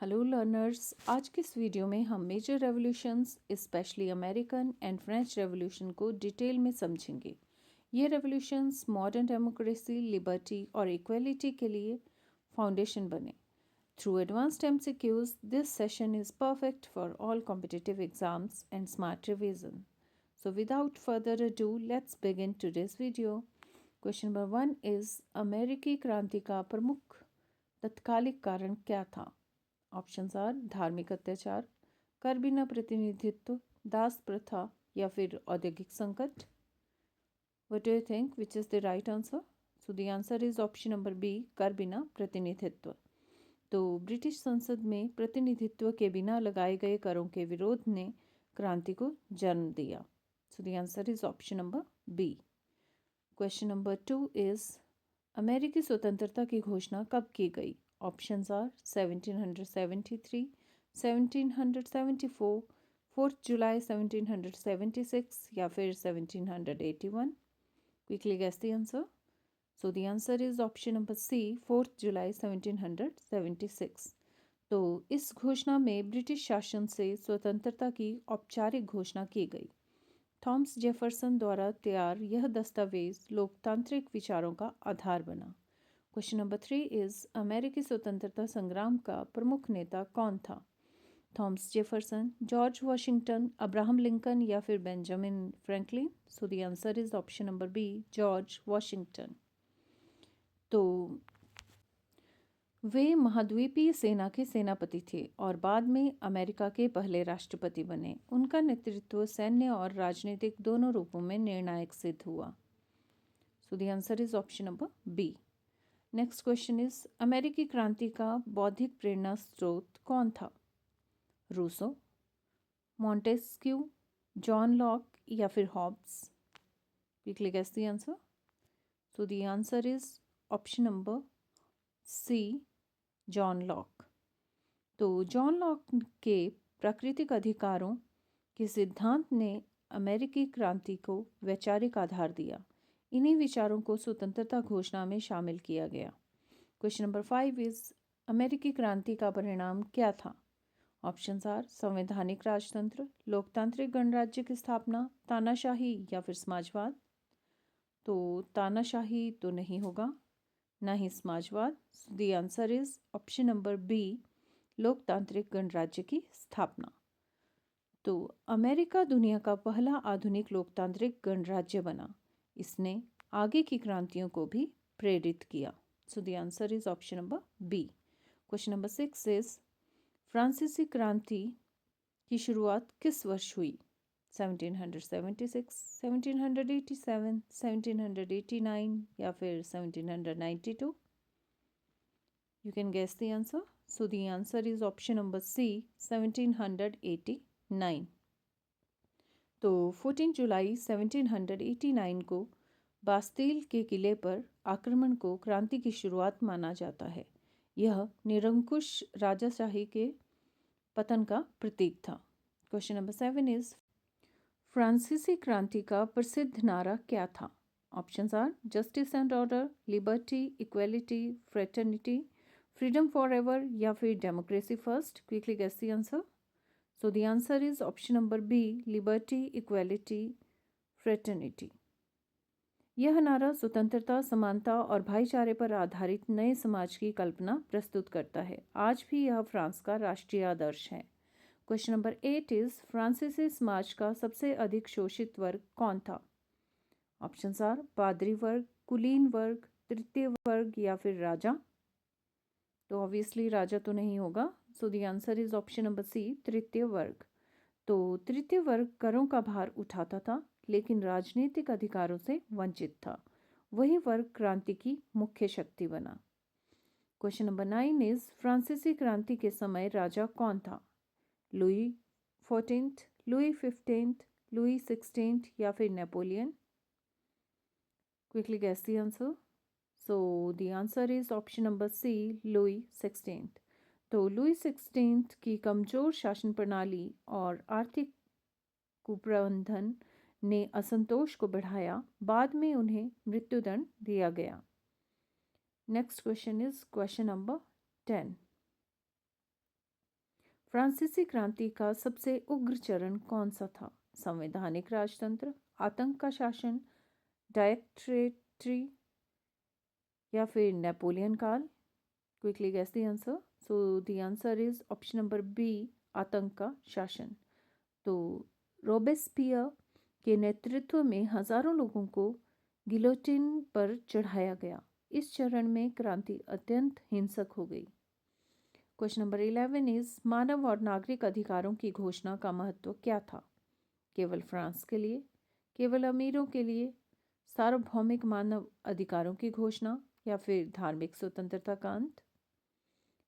Hello learners, आज की इस वीडियो में हम major revolutions specially American and French revolution को डिटेल में समझेंगे। ये रेवोल्यूशंस मॉडर्न डेमोक्रेसी, लिबर्टी और इक्वलिटी के लिए फाउंडेशन बने। Through advanced MCQs this session is perfect for all competitive exams and smart revision. So without further ado let's begin today's video. Question number 1 is अमेरिकी क्रांति का प्रमुख तत्कालिक कारण क्या था? ऑप्शंस आर धार्मिक अत्याचार, कर बिना प्रतिनिधित्व, दास प्रथा या फिर औद्योगिक संकट। What do you think which is the right answer? So the answer is option number B, कर बिना प्रतिनिधित्व। तो ब्रिटिश संसद में प्रतिनिधित्व के बिना लगाए गए करों के विरोध ने क्रांति को जन्म दिया। So the answer is option number B. Question number 2 is अमेरिकी स्वतंत्रता की घोषणा कब की गई? ऑप्शंस आर 1773, 1774, 4 जुलाई 1776 या फिर 1781। Quickly guess the answer. So the answer is option number C, 4 जुलाई 1776। तो इस घोषणा में ब्रिटिश शासन से स्वतंत्रता की औपचारिक घोषणा की गई। थॉमस जेफरसन द्वारा तैयार यह दस्तावेज लोकतांत्रिक विचारों का आधार बना। क्वेश्चन नंबर 3 इज अमेरिकी स्वतंत्रता संग्राम का प्रमुख नेता कौन था? Thomas Jefferson, George Washington, Abraham Lincoln या फिर Benjamin Franklin. So the answer is option number B, George Washington. तो वे महाद्वीपीय सेना के सेनापति थे और बाद में अमेरिका के पहले राष्ट्रपति बने। उनका नेतृत्व सैन्य और राजनीतिक दोनों रूपों में निर्णायक सिद्ध हुआ। So the answer is option number B. Next question is अमेरिकी क्रांति का बौद्धिक प्रेरणा स्रोत कौन था? रूसो, मॉन्टेस्क्यू, जॉन लॉक या फिर Hobbes. Quickly guess the answer. So the answer is option number C, John Locke. तो जॉन लॉक के प्राकृतिक अधिकारों के सिद्धांत ने अमेरिकी क्रांति को वैचारिक आधार दिया। इन्हीं विचारों को स्वतंत्रता घोषणा में शामिल किया गया। क्वेश्चन नंबर 5 इज अमेरिकी क्रांति का परिणाम क्या था? ऑप्शंस आर संवैधानिक राजतंत्र, लोकतांत्रिक गणराज्य की स्थापना, तानाशाही या फिर समाजवाद। तो तानाशाही तो नहीं होगा, ना ही समाजवाद। The answer is option number B, लोकतांत्रिक गणराज्य की स्थापना। तो अमेरिका दुनिया का पहला आधुनिक लोकतांत्रिक गणराज्य बना। इसने आगे की क्रांतियों को भी प्रेरित किया। So the answer is option number B. Question number 6 is फ्रांसीसी क्रांति की शुरुआत किस वर्ष हुई? 1776, 1787, 1789 या फिर 1792। You can guess the answer. So the answer is option number C, 1789। तो 14 जुलाई 1789 को बास्तील के किले पर आक्रमण को क्रांति की शुरुआत माना जाता है। यह निरंकुश राजाशाही के पतन का प्रतीक था। क्वेश्चन नंबर 7 इज फ्रांसीसी क्रांति का प्रसिद्ध नारा क्या था? Options are justice and order, liberty, equality, fraternity, freedom forever या फिर democracy first. Quickly guess the answer. So the answer is option number B, liberty, equality, fraternity. यह नारा स्वतंत्रता, समानता और भाईचारे पर आधारित नए समाज की कल्पना प्रस्तुत करता है। आज भी यह फ्रांस का राष्ट्रीय आदर्श है। क्वेश्चन नंबर 8 इज फ्रांसीसी समाज का सबसे अधिक शोषित वर्ग कौन था? ऑप्शंस आर पादरी वर्ग, कुलीन वर्ग, तृतीय वर्ग या फिर राजा। तो ऑब्वियसली राजा तो नहीं होगा। So the answer is option number C, तृतीय वर्ग। तो तृतीय वर्ग करों का भार उठाता था लेकिन राजनीतिक अधिकारों से वंचित था। वही वर्ग क्रांति की मुख्य शक्ति बना। क्वेश्चन नंबर 9 इज फ्रांसीसी क्रांति के समय राजा कौन था? Louis 14th, Louis 15th, Louis 16th या फिर Napoleon. Quickly guess the answer. So the answer is option number C, Louis 16th। तो लुई 16th की कमजोर शासन प्रणाली और आर्थिक कुप्रबंधन ने असंतोष को बढ़ाया। बाद में उन्हें मृत्युदंड दिया गया। Next question is question number 10। फ्रांसीसी क्रांति का सबसे उग्र चरण कौन सा था? संवैधानिक राजतंत्र, आतंक का शासन, डायरेक्टरेटरी या फिर नेपोलियन काल? Quickly guess the answer. So the answer is option number B, आतंक का शासन। तो रोबेस्पियर के नेतृत्व में हजारों लोगों को गिलोटिन पर चढ़ाया गया। इस चरण में क्रांति अत्यंत हिंसक हो गई। क्वेश्चन नंबर 11 इज मानव और नागरिक अधिकारों की घोषणा का महत्व क्या था? केवल फ्रांस के लिए, केवल अमीरों के लिए, सार्वभौमिक मानव अधिकारों की घोषणा या फिर धार्मिक स्वतंत्रता का अंत?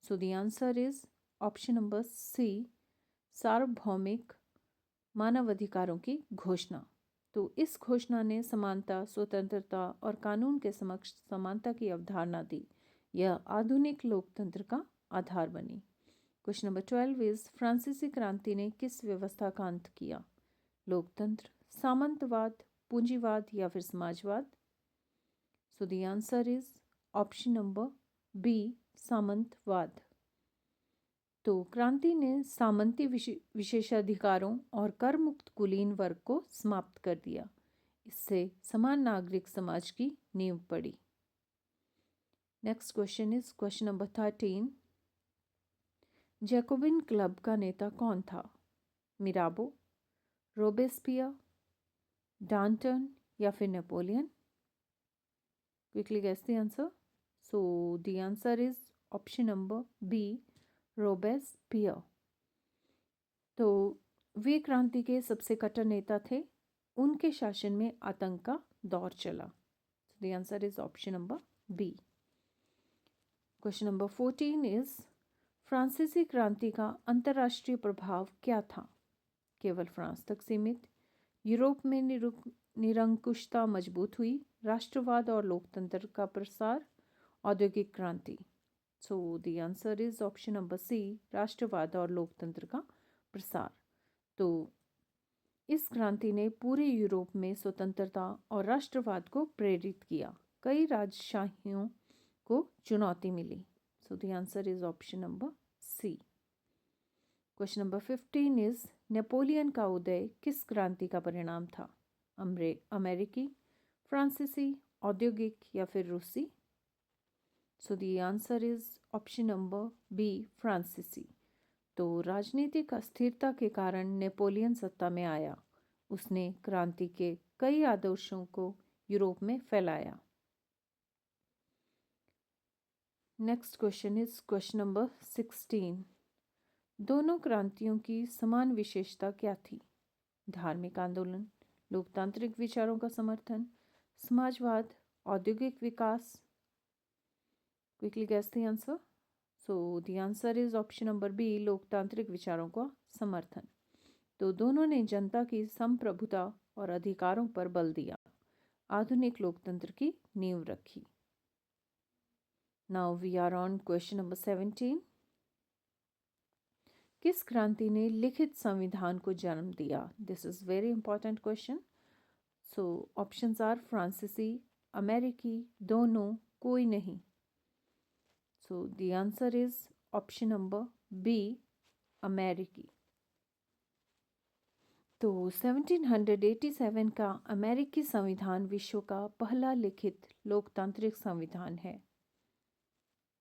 So the answer is option number C, सार्वभौमिक मानव अधिकारों की घोषणा। तो इस घोषणा ने समानता, स्वतंत्रता और कानून के समक्ष समानता की अवधारणा दी। यह आधुनिक लोकतंत्र का आधार बनी। क्वेश्चन नंबर 12 इज फ्रांसीसी क्रांति ने किस व्यवस्था का अंत किया? लोकतंत्र, सामंतवाद, पूंजीवाद या फिर समाजवाद? So the answer is option number B, सामंतवाद। तो क्रांति ने सामंती विशेषाधिकारों और कर मुक्त कुलीन वर्ग को समाप्त कर दिया। इससे समान नागरिक समाज की नींव पड़ी। Next question is question number 13। Jacobin club का नेता कौन था? मिराबो, रोबेस्पियर, डांटन या फिर Napoleon? Quickly guess the answer. So the answer is option number B, Robespierre. तो वे क्रांति के सबसे कट्टर नेता थे। उनके शासन में आतंक का दौर चला। The answer is option number B. Question number 14 is फ्रांसीसी क्रांति का अंतर्राष्ट्रीय प्रभाव क्या था? केवल फ्रांस तक सीमित, यूरोप में निरंकुशता मजबूत हुई, राष्ट्रवाद और लोकतंत्र का प्रसार, औद्योगिक क्रांति? So the answer is option number C, राष्ट्रवाद और लोकतंत्र का प्रसार। तो इस क्रांति ने पूरे यूरोप में स्वतंत्रता और राष्ट्रवाद को प्रेरित किया। कई राजशाहियों को चुनौती मिली। So the answer is option number C. Question number 15 is Napoleon का उदय किस क्रांति का परिणाम था? अमेरिकी, फ्रांसीसी, औद्योगिक या फिर रूसी? So the answer is option number B, फ्रांसीसी। तो राजनीतिक अस्थिरता के कारण नेपोलियन सत्ता में आया। उसने क्रांति के कई आदर्शों को यूरोप में फैलाया। Next question is question number 16। दोनों क्रांतियों की समान विशेषता क्या थी? धार्मिक आंदोलन, लोकतांत्रिक विचारों का समर्थन, समाजवाद, औद्योगिक विकास? Quickly guess the answer. So the answer is option number B, लोकतांत्रिक विचारों का समर्थन। तो दोनों ने जनता की संप्रभुता और अधिकारों पर बल दिया, आधुनिक लोकतंत्र की नींव रखी। Now we are on question number 17। किस क्रांति ने लिखित संविधान को जन्म दिया? This is very important question. So options are फ्रांसीसी, अमेरिकी, दोनों, कोई नहीं। So the answer is option number B, अमेरिकी। तो 1787 का अमेरिकी संविधान विश्व का पहला लिखित लोकतांत्रिक संविधान है।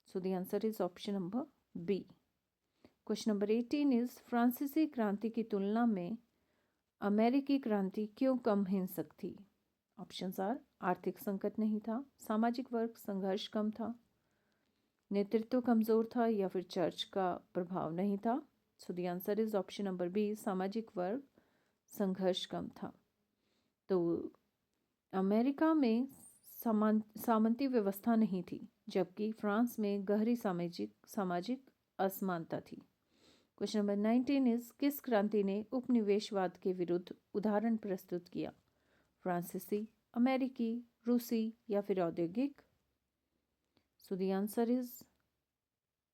So the answer is option number B. Question number 18 is फ्रांसीसी क्रांति की तुलना में अमेरिकी क्रांति क्यों कम हिंसक थी? ऑप्शंस आर आर्थिक संकट नहीं था, सामाजिक वर्ग संघर्ष कम था, नेतृत्व कमजोर था या फिर चर्च का प्रभाव नहीं था? So the answer is option number B, सामाजिक वर्ग संघर्ष कम था। तो अमेरिका में सामंती व्यवस्था नहीं थी, जबकि फ्रांस में गहरी सामाजिक असमानता थी। क्वेश्चन नंबर 19 इज किस क्रांति ने उपनिवेशवाद के विरुद्ध उदाहरण प्रस्तुत किया? फ्रांसीसी, अमेरिकी, रूसी या फिर औद्योगिक? So the answer is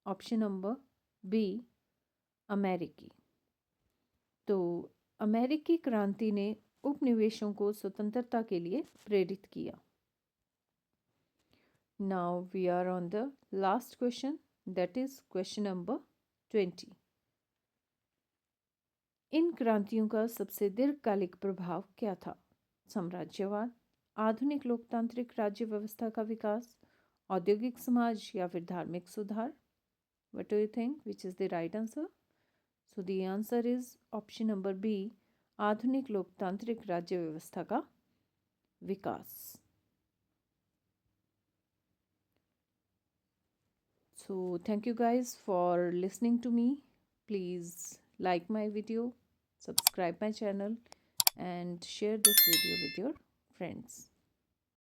option number B, अमेरिकी। तो अमेरिकी क्रांति ने उपनिवेशों को स्वतंत्रता के लिए प्रेरित किया। Now we are on the last question, that is question number 20। इन क्रांतियों का सबसे दीर्घकालिक प्रभाव क्या था? साम्राज्यवाद, आधुनिक लोकतांत्रिक राज्य व्यवस्था का विकास, औद्योगिक समाज या फिर धार्मिक सुधार? What do you think? Which is the right answer? So the answer is option number B, आधुनिक लोकतांत्रिक राज्य व्यवस्था का विकास. So thank you guys for listening to me. Please like my video, subscribe my channel and share this video with your friends.